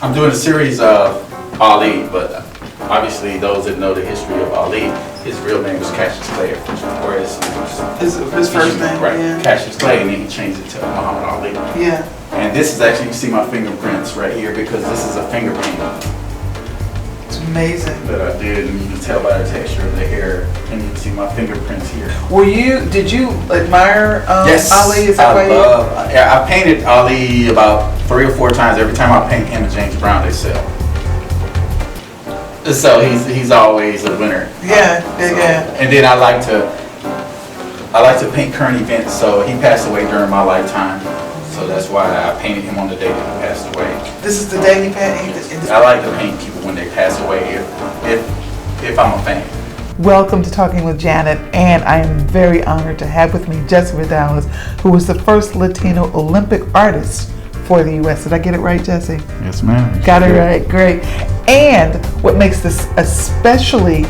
I'm doing a series of Ali, but obviously those that know the history of Ali, his real name was Cassius Clay, or his first name, right? Yeah. Cassius Clay, and then he changed it to Muhammad Ali. Yeah. And this is actually, you see my fingerprints right here because this is a finger painting. It's amazing. That I did, and you can tell by the texture of the hair, and you can see my fingerprints here. Did you admire yes, Ali? Is that I painted Ali about 3 or 4 times. Every time I paint him and James Brown, they sell. So he's always a winner. Yeah. And then I like to paint current events. So he passed away during my lifetime. So that's why I painted him on the day that he passed away. This is the day he passed? I like to paint people when they pass away if I'm a fan. Welcome to Talking with Janet, and I am very honored to have with me Jesse Raudales, who was the first Latino Olympic artist for the U.S. Did I get it right, Jesse? Yes, ma'am. Got it right, great. And what makes this especially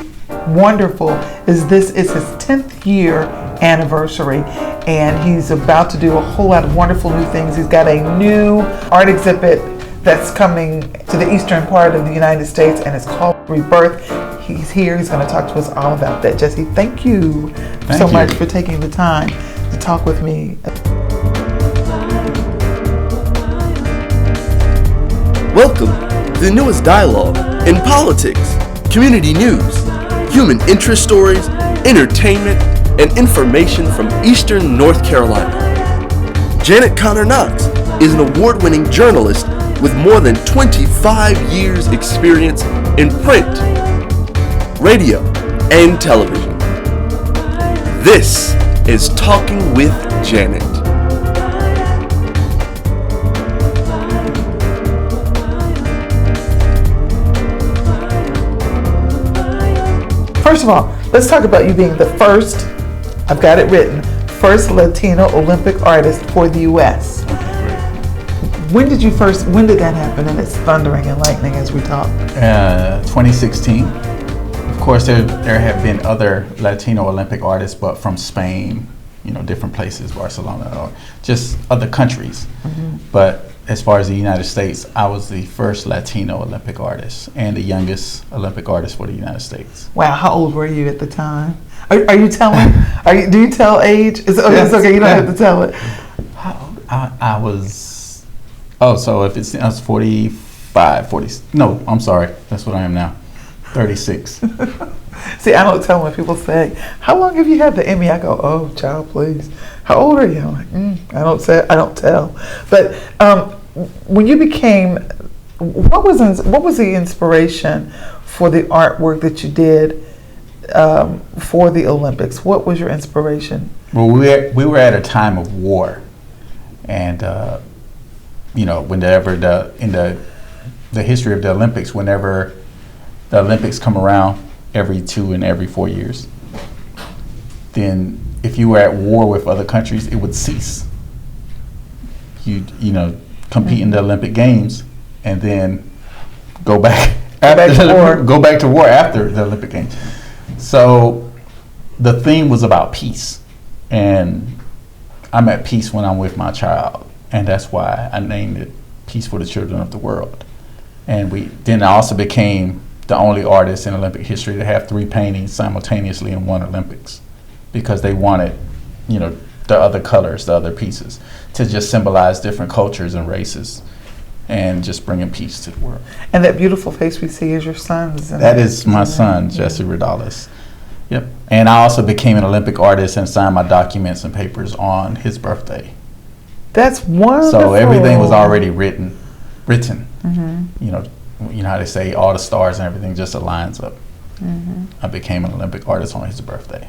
wonderful is this is his 10th year anniversary, and he's about to do a whole lot of wonderful new things. He's got a new art exhibit that's coming to the eastern part of the United States, and it's called Rebirth. He's here. He's going to talk to us all about that. Jesse, thank you so much for taking the time to talk with me. Welcome to the newest dialogue in politics, community news, human interest stories, entertainment, and information from Eastern North Carolina. Janet Conner-Knox is an award-winning journalist with more than 25 years experience in print, radio, and television. This is Talking with Janet. First of all, let's talk about you being the first, I've got it written, first Latino Olympic artist for the U.S. When did that happen? And it's thundering and lightning as we talk. 2016. Of course, there have been other Latino Olympic artists, but from Spain, different places, Barcelona, or just other countries. Mm-hmm. But as far as the United States, I was the first Latino Olympic artist and the youngest Olympic artist for the United States. Wow, how old were you at the time? Are you telling? Do you tell age? It's okay. You don't have to tell it. I was. So if I was 45, 40. No, I'm sorry. That's what I am now. 36. See, I don't tell when people say, "How long have you had the Emmy?" I go, "Oh, child, please. How old are you?" I'm like, I don't tell. But when you became, what was the inspiration for the artwork that you did for the Olympics? What was your inspiration? Well, we were at a time of war, and whenever in the history of the Olympics, whenever the Olympics come around every 2 and every 4 years, then if you were at war with other countries, it would cease. You compete in the Olympic Games and then go back to war after the Olympic Games. So the theme was about peace, and I'm at peace when I'm with my child, and that's why I named it Peace for the Children of the World. And then I also became the only artist in Olympic history to have 3 paintings simultaneously in one Olympics, because they wanted, the other colors, the other pieces, to just symbolize different cultures and races, and just bringing peace to the world. And that beautiful face we see is your son's. That is my son, Jesse Raudales. Yep. And I also became an Olympic artist and signed my documents and papers on his birthday. That's wonderful. So everything was already written. Mm-hmm. You know how they say all the stars and everything just aligns up. Mm-hmm. I became an Olympic artist on his birthday.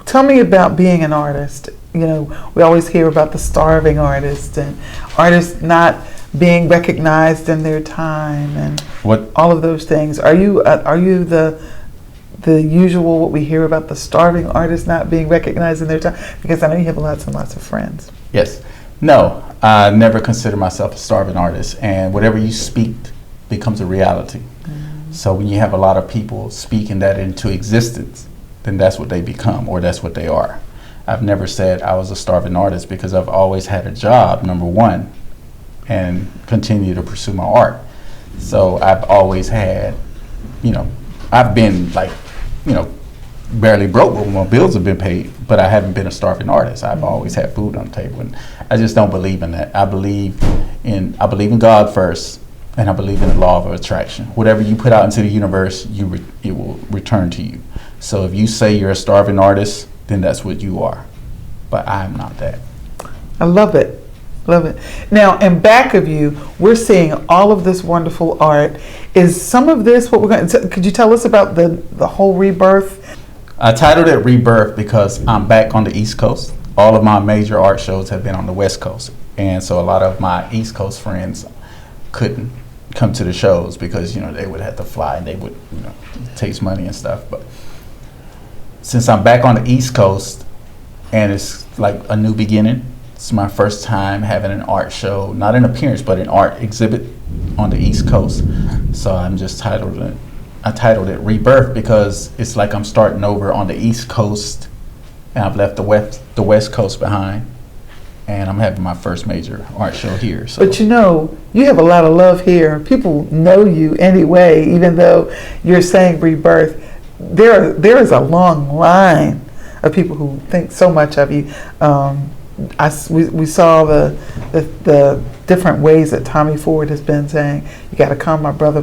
Tell me about being an artist. We always hear about the starving artist and artists not being recognized in their time and all of those things. Are you the usual what we hear about the starving artist not being recognized in their time? Because I know you have lots and lots of friends. Yes. No, I never consider myself a starving artist, and whatever you speak becomes a reality. Mm-hmm. So when you have a lot of people speaking that into existence, then that's what they become, or that's what they are. I've never said I was a starving artist because I've always had a job, number one, and continue to pursue my art. So I've always had, I've been like, barely broke, but my bills have been paid, but I haven't been a starving artist. I've always had food on the table, and I just don't believe in that. I believe in God first, and I believe in the law of attraction. Whatever you put out into the universe, it will return to you. So if you say you're a starving artist, then that's what you are. But I'm not that. I love it. Love it. Now, in back of you, we're seeing all of this wonderful art. Is some of this what we're going to, could you tell us about the whole rebirth? I titled it Rebirth because I'm back on the East Coast. All of my major art shows have been on the West Coast. And so a lot of my East Coast friends couldn't come to the shows because, they would have to fly and they would, taste money and stuff. But since I'm back on the East Coast and it's like a new beginning, it's my first time having an art show, not an appearance, but an art exhibit on the East Coast. So I titled it Rebirth because it's like I'm starting over on the East Coast and I've left the West Coast behind, and I'm having my first major art show here. So. But you have a lot of love here. People know you anyway, even though you're saying rebirth. There is a long line of people who think so much of you. We saw the different ways that Tommy Ford has been saying, you got to come, my brother,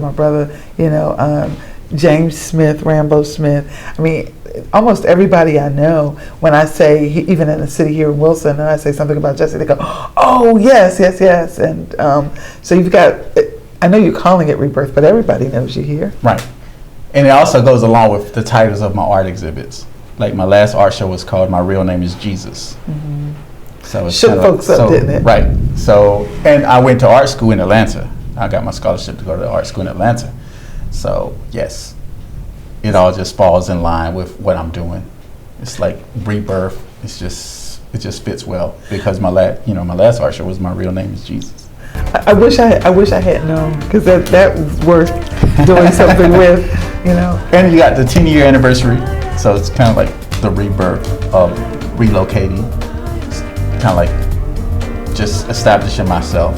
James Smith, Rambo Smith. I mean, almost everybody I know, when I say, even in the city here in Wilson, and I say something about Jesse, they go, oh, yes. And so you've got, I know you're calling it Rebirth, but everybody knows you here. Right. And it also goes along with the titles of my art exhibits. Like my last art show was called My Real Name is Jesus. Mm-hmm. So it's shook folks up, didn't it? Right. So, and I went to art school in Atlanta. I got my scholarship to go to the art school in Atlanta. So, yes, it all just falls in line with what I'm doing. It's like rebirth. It just fits well because my last art show was My Real Name is Jesus. I wish I had known, because that was worth doing something with, And you got the 10-year anniversary, so it's kind of like the rebirth of relocating. It's kind of like just establishing myself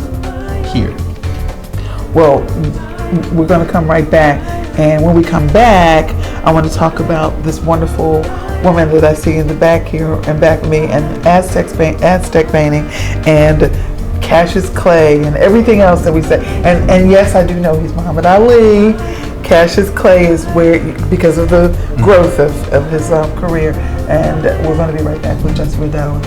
here. Well, we're going to come right back, and when we come back, I want to talk about this wonderful woman that I see in the back here and back of me, and Aztec painting, and Cassius Clay, and everything else that we say. And yes, I do know he's Muhammad Ali. Cassius Clay is because of the growth of his career, and we're going to be right back with Jesse Raudales.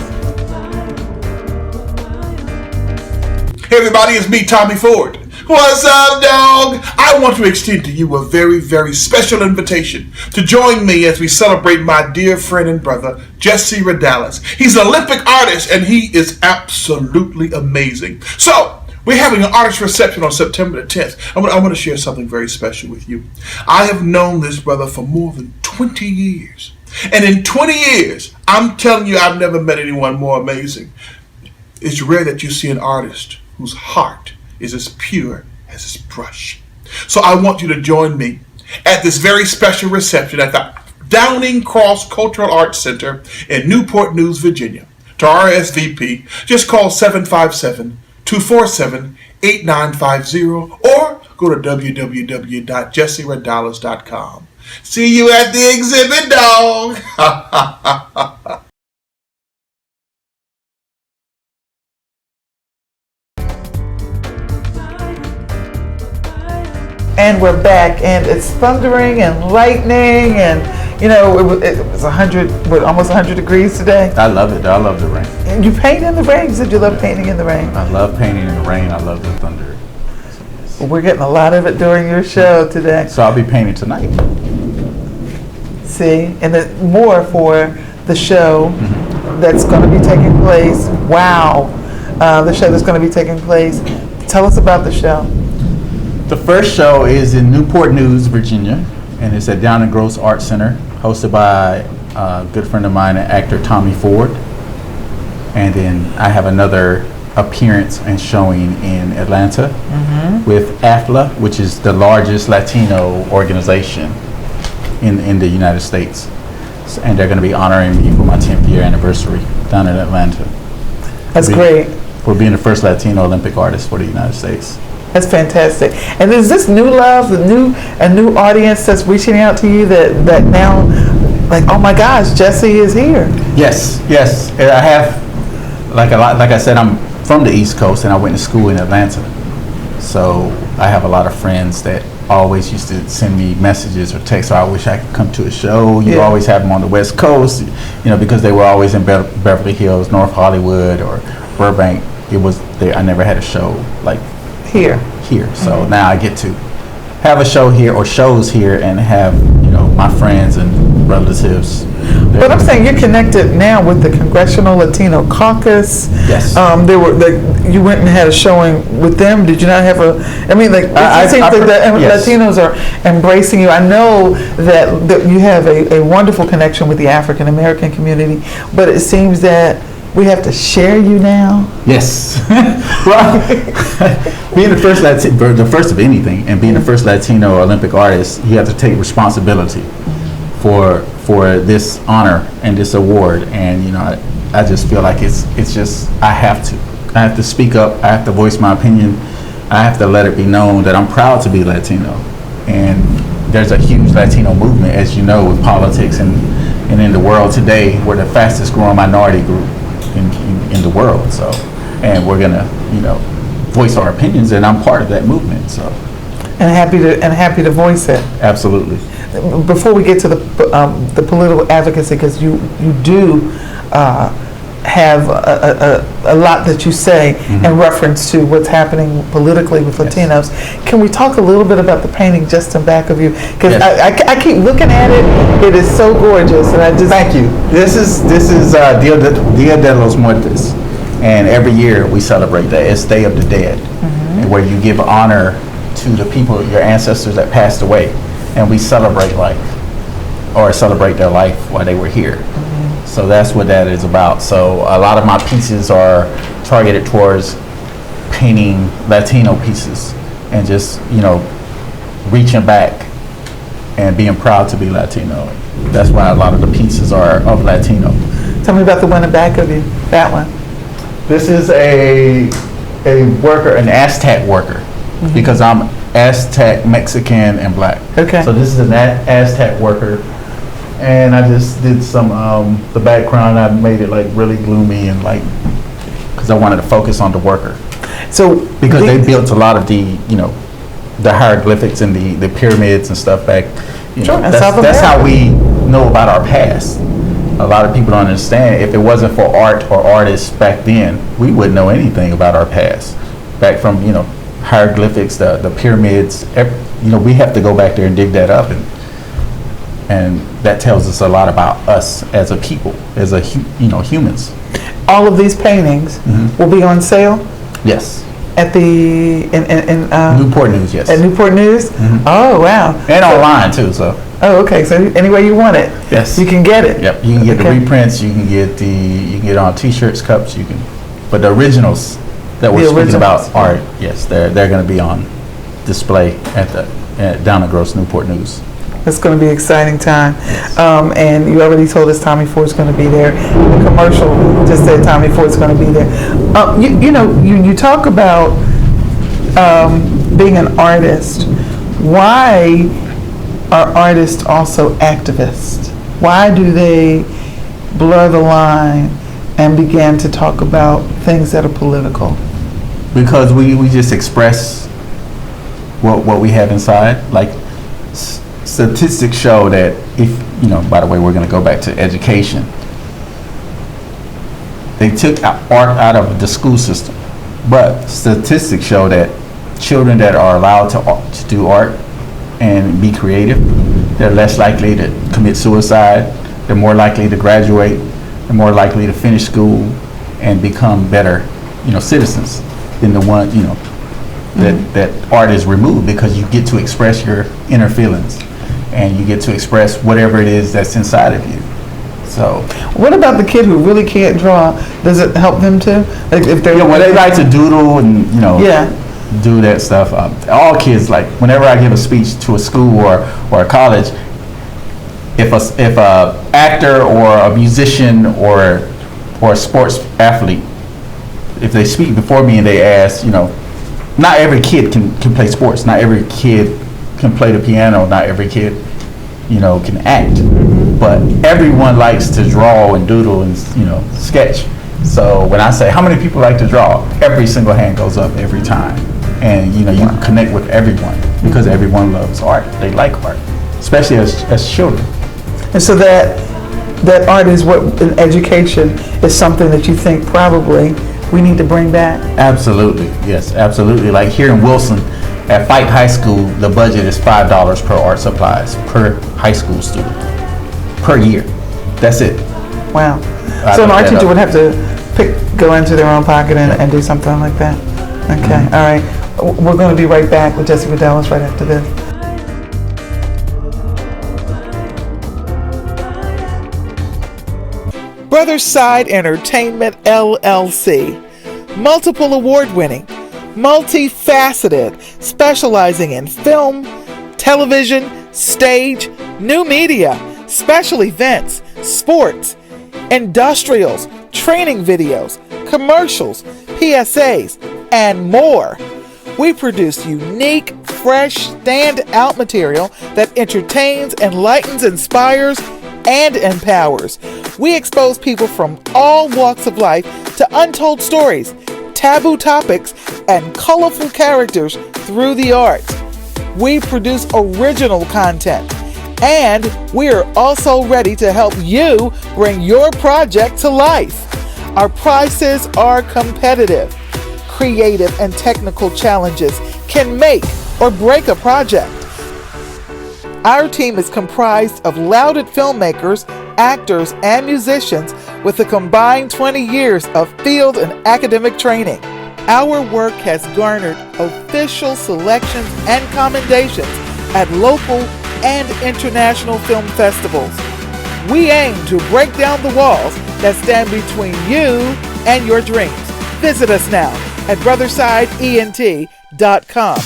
Hey everybody, it's me, Tommy Ford. What's up, dog? I want to extend to you a very, very special invitation to join me as we celebrate my dear friend and brother, Jesse Raudales. He's an Olympic artist, and he is absolutely amazing. So, we're having an artist reception on September the 10th. I want to share something very special with you. I have known this brother for more than 20 years. And in 20 years, I'm telling you, I've never met anyone more amazing. It's rare that you see an artist whose heart is as pure as his brush. So I want you to join me at this very special reception at the Downing Cross Cultural Arts Center in Newport News, Virginia. To RSVP, just call 757-247-8950 or go to www.jesseraudales.com. See you at the exhibit, dog! And we're back, and it's thundering and lightning, and it was 100, almost 100 degrees today. I love it. I love the rain. And you paint in the rain. You said you love painting in the rain. I love painting in the rain. I love the thunder. So, yes. Well, we're getting a lot of it during your show today. So I'll be painting tonight. See, and more for the show that's going to be taking place. Wow, the show that's going to be taking place. Tell us about the show. The first show is in Newport News, Virginia, and it's at Downing Cross Art Center, hosted by a good friend of mine, actor Tommy Ford. And then I have another appearance and showing in Atlanta with AFLA, which is the largest Latino organization in the United States. And they're going to be honoring me for my 10th year anniversary down in Atlanta. That's great. For being the first Latino Olympic artist for the United States. That's fantastic. And is this new love, a new audience that's reaching out to you that now, like, oh my gosh, Jesse is here? Yes. I have, like I said, I'm from the East Coast and I went to school in Atlanta. So I have a lot of friends that always used to send me messages or texts, I wish I could come to a show. You always have them on the West Coast, because they were always in Beverly Hills, North Hollywood, or Burbank. I never had a show like here. So now I get to have a show here or shows here and have, my friends and relatives. But I'm saying you're connected now with the Congressional Latino Caucus. Yes. You went and had a showing with them. Did you not have it seems like the yes. Latinos are embracing you. I know that you have a wonderful connection with the African American community, but it seems that we have to share you now. Yes. Well, being the first of anything, and being the first Latino Olympic artist, you have to take responsibility for this honor and this award. And I just feel like it's just I have to speak up. I have to voice my opinion. I have to let it be known that I'm proud to be Latino. And there's a huge Latino movement, as you know, with politics and in the world today. We're the fastest growing minority group in the world. So, and we're gonna voice our opinions, and I'm part of that movement. So, and happy to voice it. Absolutely. Before we get to the political advocacy, because you do have a lot that you say in reference to what's happening politically with Latinos. Yes. Can we talk a little bit about the painting just in back of you? Because I keep looking at it. It is so gorgeous, and I just thank you. This is Dia de los Muertos, and every year we celebrate that. It's Day of the Dead, where you give honor to the people, your ancestors that passed away, and we celebrate their life while they were here. So that's what that is about. So a lot of my pieces are targeted towards painting Latino pieces and just, reaching back and being proud to be Latino. That's why a lot of the pieces are of Latino. Tell me about the one in back of you, that one. This is a worker, an Aztec worker, because I'm Aztec, Mexican, and Black. Okay. So this is an Aztec worker. And I just did some, the background, I made it like really gloomy and because I wanted to focus on the worker. So because they built a lot of the hieroglyphics and the pyramids and stuff back. That's how we know about our past. A lot of people don't understand. If it wasn't for art or artists back then, we wouldn't know anything about our past. Back from, hieroglyphics, the pyramids, we have to go back there and dig that up, and that tells us a lot about us as a people, as humans. All of these paintings will be on sale? Yes. At the Newport News, yes. At Newport News? Oh, wow. And online too, so. Oh, okay. So anywhere you want it, yes, you can get it. Yep. You can get the reprints. You can get it on T-shirts, cups. But the originals that we're speaking about are they're going to be on display down at Gross Newport News. It's going to be an exciting time. Yes. And you already told us Tommy Ford's going to be there. The commercial just said Tommy Ford's going to be there. You talk about being an artist. Why are artists also activists? Why do they blur the line and begin to talk about things that are political? Because we just express what we have inside. Like, statistics show that by the way, we're going to go back to education. They took art out of the school system, but statistics show that children that are allowed to do art and be creative, they're less likely to commit suicide, they're more likely to graduate, they're more likely to finish school and become better, citizens than the one, that art is removed, because you get to express your inner feelings and you get to express whatever it is that's inside of you. So, what about the kid who really can't draw? Does it help them too? Like if they they like to doodle and do that stuff. All kids, like, whenever I give a speech to a school or a college, if a actor or a musician or a sports athlete, if they speak before me and they ask, not every kid can play sports. Not every kid can play the piano. Not every kid, can act. But everyone likes to draw and doodle and, sketch. So when I say, how many people like to draw? Every single hand goes up every time. And, you can connect with everyone because everyone loves art. They like art, especially as children. And so that art is what in education is something that you think probably we need to bring back? Absolutely, yes, absolutely. Like here in Wilson, at Fike High School, the budget is $5 per art supplies per high school student per year. That's it. Wow. So an art teacher would have to go into their own pocket and do something like that. Okay, all right. We're going to be right back with Jesse Raudales right after this. Brotherside Entertainment, LLC. Multiple award-winning, multifaceted, specializing in film, television, stage, new media, special events, sports, industrials, training videos, commercials, PSAs, and more. We produce unique, fresh, stand-out material that entertains, enlightens, inspires, and empowers. We expose people from all walks of life to untold stories, taboo topics, and colorful characters through the arts. We produce original content, and we are also ready to help you bring your project to life. Our prices are competitive. Creative and technical challenges can make or break a project. Our team is comprised of lauded filmmakers, actors, and musicians with a combined 20 years of field and academic training. Our work has garnered official selections and commendations at local and international film festivals. We aim to break down the walls that stand between you and your dreams. Visit us now at BrothersideENT.com,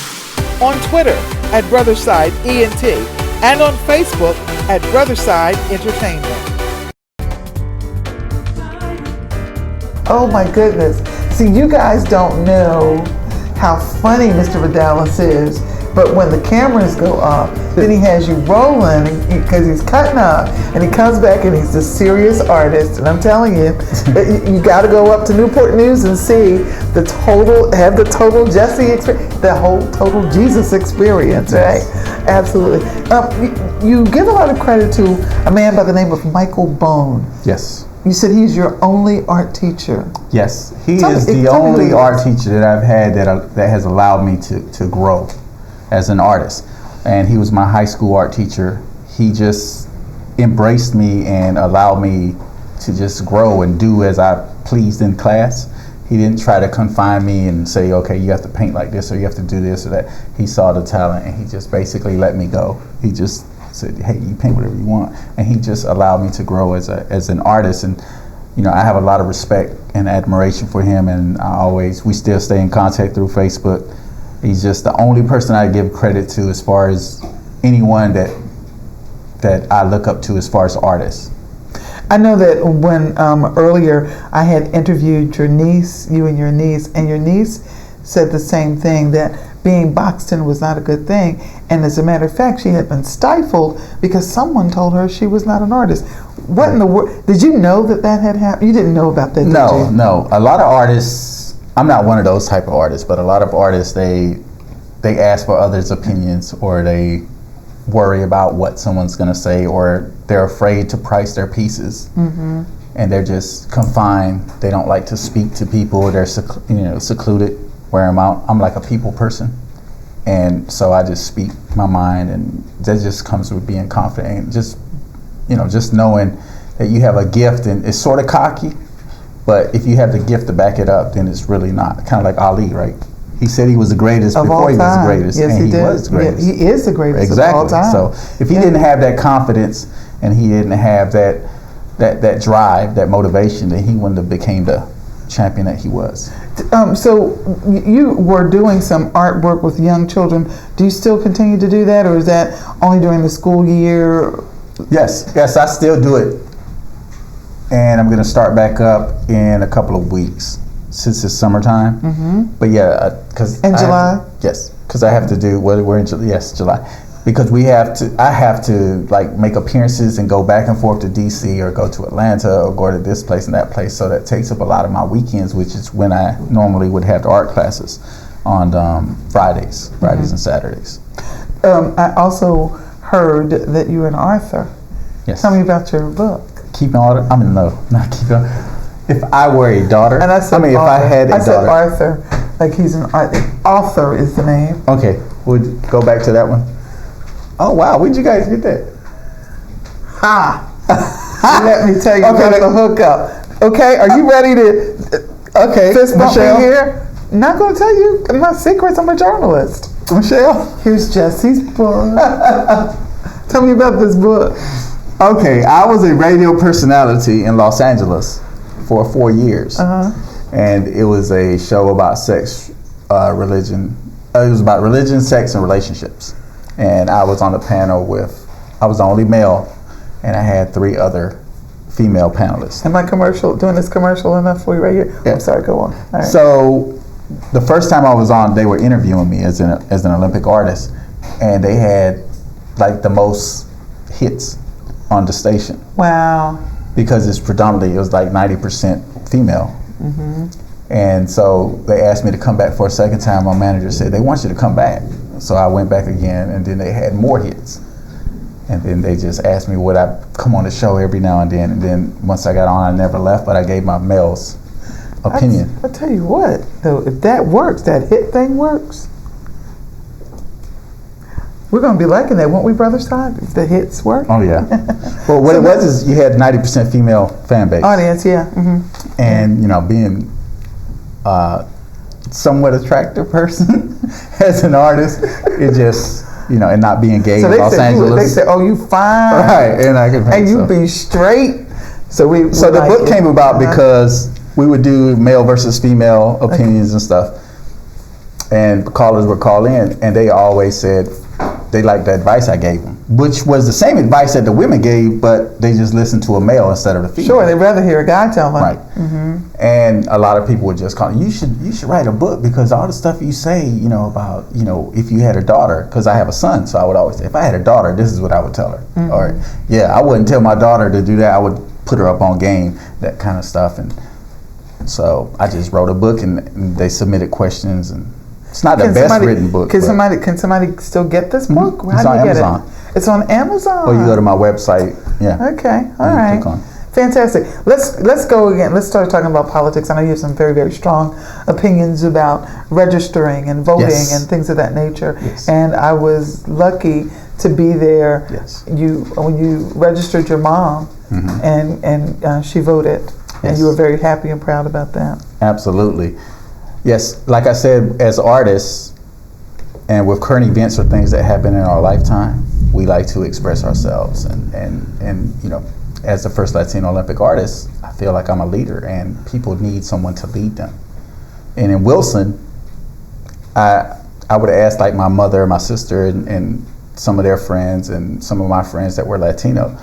on Twitter at BrothersideENT, and on Facebook at Brotherside Entertainment. Oh my goodness. See, you guys don't know how funny Mr. Raudales is, but when the cameras go up, then he has you rolling because he's cutting up, and he comes back and he's a serious artist. And I'm telling you, you got to go up to Newport News and see the total Jesse experience, the whole total Jesus experience, right? Absolutely. You give a lot of credit to a man by the name of Michael Bone. Yes. You said he's your only art teacher. Yes, he is the only art teacher that I've had that has allowed me to grow as an artist. And he was my high school art teacher. He just embraced me and allowed me to just grow and do as I pleased in class. He didn't try to confine me and say, okay, you have to paint like this or you have to do this or that. He saw the talent and he just basically let me go. He just said, hey, you paint whatever you want. And he just allowed me to grow as an artist. And I have a lot of respect and admiration for him, and we still stay in contact through Facebook. He's just the only person I give credit to as far as anyone that I look up to as far as artists. I know that when earlier I had interviewed your niece, and your niece said the same thing, that being boxed in was not a good thing. And as a matter of fact, she had been stifled because someone told her she was not an artist. What in the world? Did you know that had happened? You didn't know about that, did you? No. A lot of artists, I'm not one of those type of artists, but a lot of artists, they ask for others' opinions, or they worry about what someone's going to say, or they're afraid to price their pieces. Mm-hmm. And they're just confined. They don't like to speak to people. They're secluded. Where I'm like a people person, and so I just speak my mind, and that just comes with being confident and just knowing that you have a gift, and it's sort of cocky, but if you have the gift to back it up, then it's really not. Kind of like Ali, right? He said he was the greatest before he was the greatest, yes, and he was the greatest. Yeah, he is the greatest exactly. of all time. So if he didn't have that confidence and he didn't have that drive, that motivation, then he wouldn't have became the champion that he was. So you were doing some artwork with young children. Do you still continue to do that, or is that only during the school year? Yes, I still do it, and I'm going to start back up in a couple of weeks. since it's summertime. But yeah, because In July? Yes, because I have to do. Well, we're in July. Yes, July. Because I have to like make appearances and go back and forth to DC or go to Atlanta or go to this place and that place. So that takes up a lot of my weekends, which is when I normally would have the art classes on Fridays and Saturdays. I also heard that you're an author. Yes. Tell me about your book. Keeping order. I mean, no, not keeping order. If I were a daughter, And I said if I had a I said daughter. Arthur, like he's an author is the name. Okay, we'll go back to that one. Oh wow, where'd you guys get that? Let me tell you about the hookup. Okay, are you ready to Okay, fist bump me Michelle. here? Not gonna tell you my secrets. I'm a journalist. Michelle. Here's Jesse's book. Tell me about this book. Okay, I was a radio personality in Los Angeles for 4 years, and it was a show about sex, religion. It was about religion, sex, and relationships. And I was on the panel I was the only male, and I had 3 other female panelists. Am I doing this commercial enough for you right here? Yeah. I'm sorry, go on. All right. So the first time I was on, they were interviewing me as an Olympic artist, and they had like the most hits on the station Wow. because it was like 90% female. And so they asked me to come back for a second time. My manager said they want you to come back. So I went back again, and then they had more hits. And then they just asked me would I come on the show every now and then. And then once I got on, I never left, but I gave my male's opinion. I tell you what, though, if that works, that hit thing works, we're going to be liking that, won't we, Brotherside? If the hits work. Oh yeah. Well, what it was is you had 90% female fan base. Audience, yeah. And being somewhat attractive person as an artist, it just and not being gay So in they Los said Angeles. they said, "Oh, you fine, right?" And I could and you be straight." So the book came about because we would do male versus female opinions and stuff, and callers would call in, and they always said they liked the advice I gave them, which was the same advice that the women gave, but they just listened to a male instead of the female. Sure, they'd rather hear a guy tell them. Right. And a lot of people would just call, you should write a book because all the stuff you say, about, if you had a daughter, because I have a son, so I would always say, if I had a daughter, this is what I would tell her. Or, yeah, I wouldn't tell my daughter to do that. I would put her up on game, that kind of stuff. And so I just wrote a book, and they submitted questions, and it's not the best written book. Can somebody still get this book? It's on Amazon. It's on Amazon. Or you go to my website. Yeah. Okay. All right. Click on. Fantastic. Let's go again. Let's start talking about politics. I know you have some very, very strong opinions about registering and voting and things of that nature. Yes. And I was lucky to be there. Yes. When you registered your mom, and she voted, and you were very happy and proud about that. Absolutely. Yes, like I said, as artists and with current events or things that happen in our lifetime, we like to express ourselves. And as the first Latino Olympic artist, I feel like I'm a leader and people need someone to lead them. And in Wilson, I would ask like my mother, my sister, and some of their friends and some of my friends that were Latino.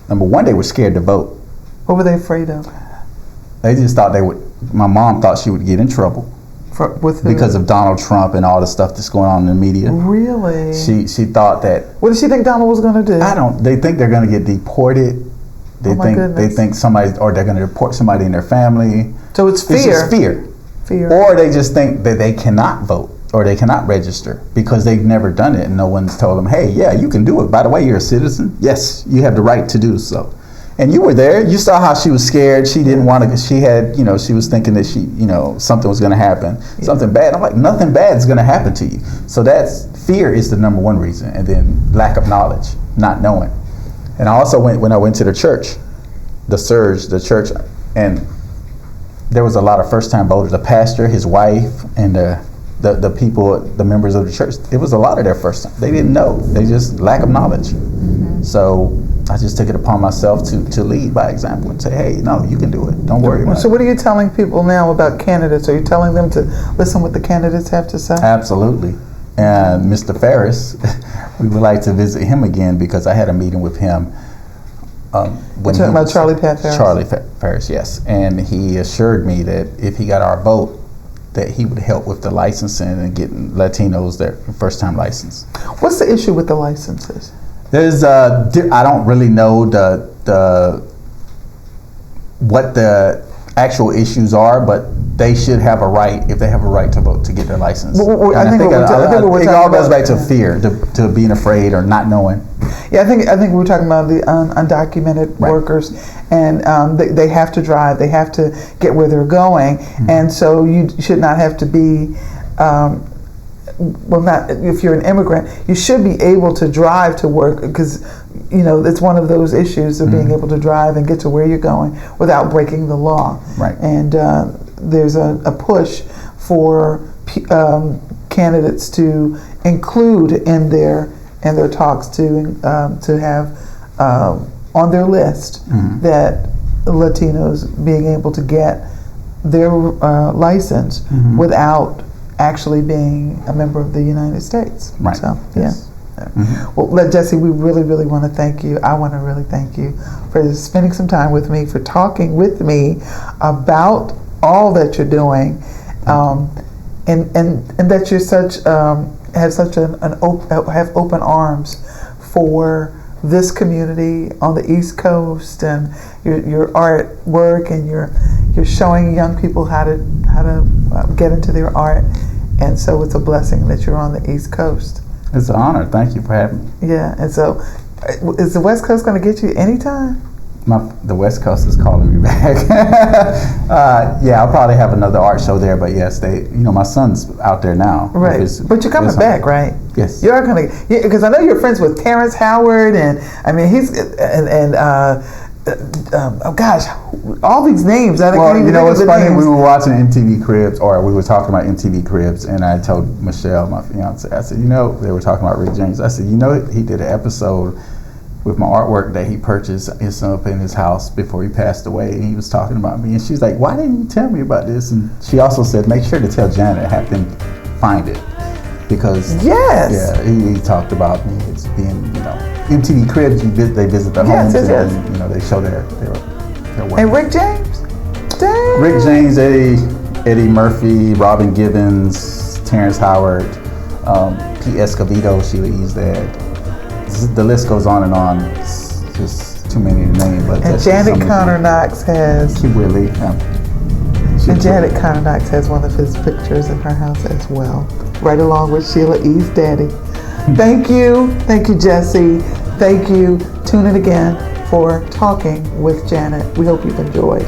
Number one, they were scared to vote. What were they afraid of? They just thought my mom thought she would get in trouble because of Donald Trump and all the stuff that's going on in the media. Really? She thought that. What did she think Donald was going to do? They think they're going to get deported. They think somebody, or they're going to deport somebody in their family. So it's fear. It's just fear. Fear. Or they just think that they cannot vote or they cannot register because they've never done it and no one's told them, hey, yeah, you can do it. By the way, you're a citizen. Yes, you have the right to do so. And you were there. You saw how she was scared. She didn't want to. She had, she was thinking that something was going to happen, something bad. I'm like, nothing bad is going to happen to you. So fear is the number one reason, and then lack of knowledge, not knowing. And I also when I went to the church, the church, and there was a lot of first-time voters. The pastor, his wife, and the people, the members of the church. It was a lot of their first time. They didn't know. They just lack of knowledge. So I just took it upon myself to lead by example and say, hey, no, you can do it. Don't worry about it. So what are you telling people now about candidates? Are you telling them to listen what the candidates have to say? Absolutely. And Mr. Ferris, we would like to visit him again because I had a meeting with him When talking about Charlie Pat Ferris? Charlie Ferris, yes. And he assured me that if he got our vote, that he would help with the licensing and getting Latinos their first-time license. What's the issue with the licenses? There's I don't really know what the actual issues are, but they should have a right, if they have a right to vote, to get their license. I think it all goes back to fear, to being afraid or not knowing. Yeah, I think we're talking about the undocumented workers, and they have to drive, they have to get where they're going, and so you should not have to be. Well, not if you're an immigrant, you should be able to drive to work, because it's one of those issues of being able to drive and get to where you're going without breaking the law. Right. And there's a push for candidates to include in their talks to have on their list that Latinos being able to get their license without actually being a member of the United States. Right. So, yes. Well, Jesse, we really, really want to thank you. I want to really thank you for spending some time with me, for talking with me about all that you're doing, and that you're have open arms for this community on the East Coast, and your artwork, and you're showing young people how to get into their art, and so it's a blessing that you're on the East Coast. It's an honor. Thank you for having me. Yeah, and so is the West Coast going to get you anytime? The West Coast is calling me back. Yeah, I'll probably have another art show there, but yes, my son's out there now. Right, but you're coming back, right? Yes. You are going to, because I know you're friends with Terrence Howard, and I mean oh gosh, all these names. I can't even think of the funny? names. We were watching MTV Cribs, or we were talking about MTV Cribs, and I told Michelle, my fiance, I said, they were talking about Rick James. I said, he did an episode with my artwork that he purchased up in his house before he passed away, and he was talking about me, and she's like, why didn't you tell me about this? And she also said, make sure to tell Janet, have them find it, because he talked about me as being, MTV Cribs, they visit the homes, and they show their work. And Rick James? Dang. Rick James, Eddie Murphy, Robin Gibbons, Terrence Howard, P. Escovedo, Sheila E's dad. The list goes on and on. It's just too many to name. But and Janet Conner-Knox has. Key Whitley. And Janet Conner-Knox has one of his pictures in her house as well, right along with Sheila E's daddy. Thank you, Jesse. Thank you. Tune in again for Talking with Janet. We hope you've enjoyed.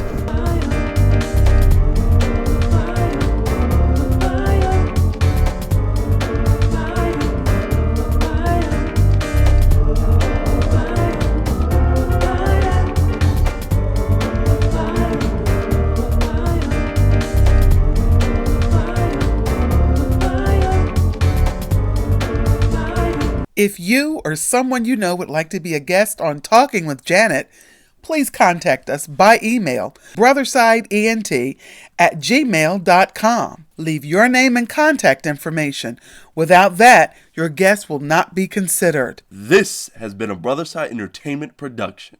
If you or someone you know would like to be a guest on Talking with Janet, please contact us by email, brothersideent@gmail.com. Leave your name and contact information. Without that, your guest will not be considered. This has been a Brotherside Entertainment production.